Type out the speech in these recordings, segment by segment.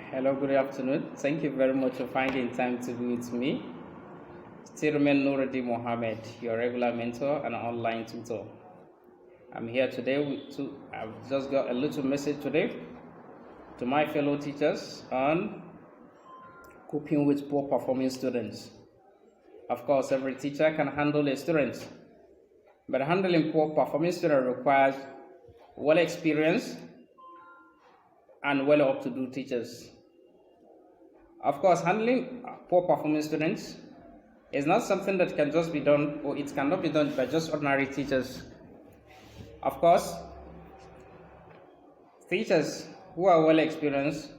Hello, good afternoon. Thank you very much for finding time to be with me. Still remain Nuruddin Mohammed, your regular mentor and online tutor. I'm here today I've just got a little message today to my fellow teachers on coping with poor performing students. Of course, every teacher can handle a student, but handling poor performing students requires well experienced and well up to do teachers. Of course, handling poor performing students is not something that can just be done, or it cannot be done by just ordinary teachers. Of course, teachers who are well experienced,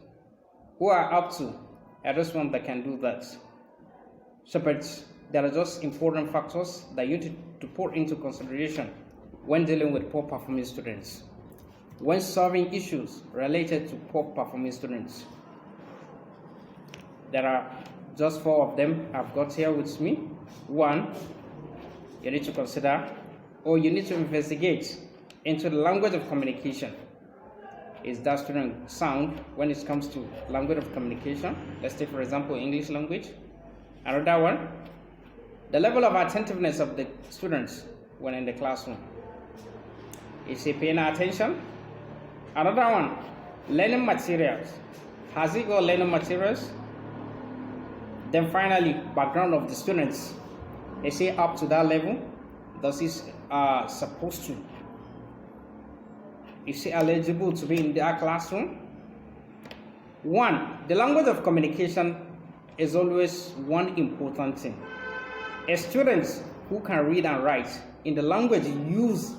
who are up to, are those ones that can do that. So, but there are just important factors that you need to put into consideration when dealing with poor performing students, when solving issues related to poor performing students. There are just 4 of them I've got here with me. 1, you need to consider, or you need to investigate into the language of communication. Is that student sound when it comes to language of communication? Let's take, for example, English language. Another one, the level of attentiveness of the students when in the classroom. Is he paying attention? Another one, learning materials. Has he got learning materials? Then finally, background of the students. Is he up to that level? Does he supposed to? Is he eligible to be in their classroom? 1, the language of communication is always one important thing. A student who can read and write in the language used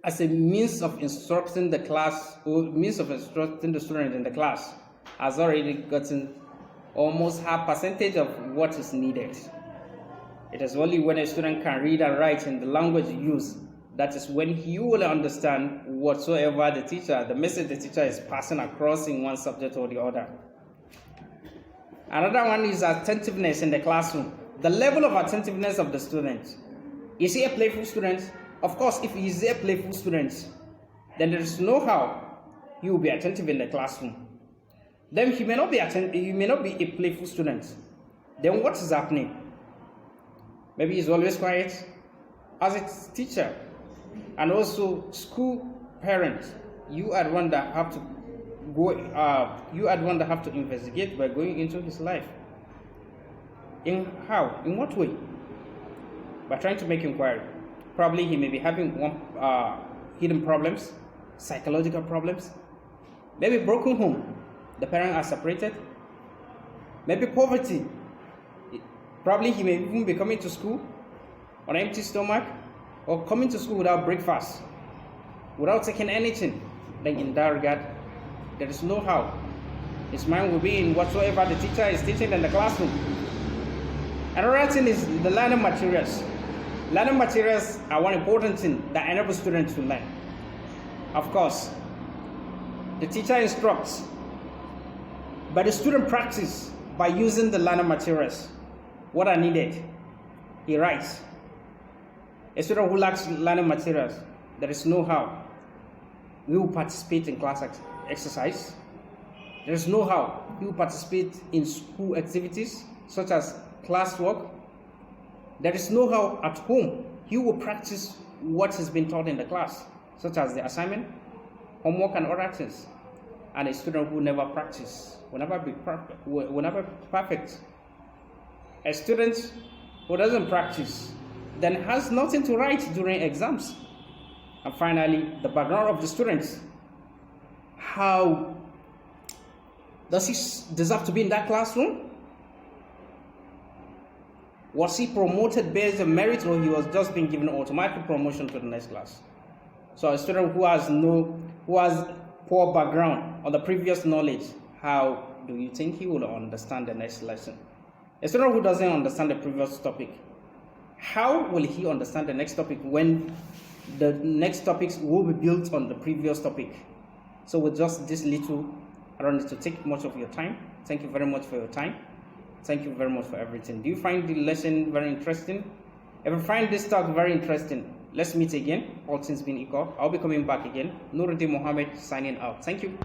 as a means of instructing the class, or means of instructing the student in the class, has already gotten almost half percentage of what is needed. It is only when a student can read and write in the language used, that is when he will understand whatsoever the message the teacher is passing across in one subject or the other. Another one is attentiveness in the classroom. The level of attentiveness of the student. Is he a playful student? Of course, if he is a playful student, then there is no how he will be attentive in the classroom. Then he may not be a playful student. Then what is happening? Maybe he's always quiet. As a teacher and also school parent, you are the one that have to go. You are the one that have to investigate by going into his life. In how? In what way? By trying to make inquiry. Probably he may be having hidden problems, psychological problems, maybe broken home. The parents are separated. Maybe poverty. Probably he may even be coming to school on an empty stomach, or coming to school without breakfast, without taking anything. Then in that regard, there is no how. His mind will be in whatsoever the teacher is teaching in the classroom. Another thing is the learning materials. Learning materials are one important thing that enables students to learn. Of course, the teacher instructs, but the student practice by using the learning materials. What are needed? He writes. A student who lacks learning materials, there is no how. We will participate in class exercise. There is no how. He will participate in school activities such as classwork. There is no how at home. He will practice what has been taught in the class, such as the assignment, homework, and other things. And a student who never practice will never be perfect. A student who doesn't practice then has nothing to write during exams. And finally, the background of the students. How does he deserve to be in that classroom? Was he promoted based on merit, or he was just being given automatic promotion to the next class? So a student who has poor background on the previous knowledge, how do you think he will understand the next lesson? A student who doesn't understand the previous topic, how will he understand the next topic when the next topics will be built on the previous topic? So with just this little, I don't need to take much of your time. Thank you very much for your time. Thank you very much for everything. Do you find the lesson very interesting? If you find this talk very interesting, let's meet again. All things being equal, I'll be coming back again. Nuruddin Mohammed signing out. Thank you.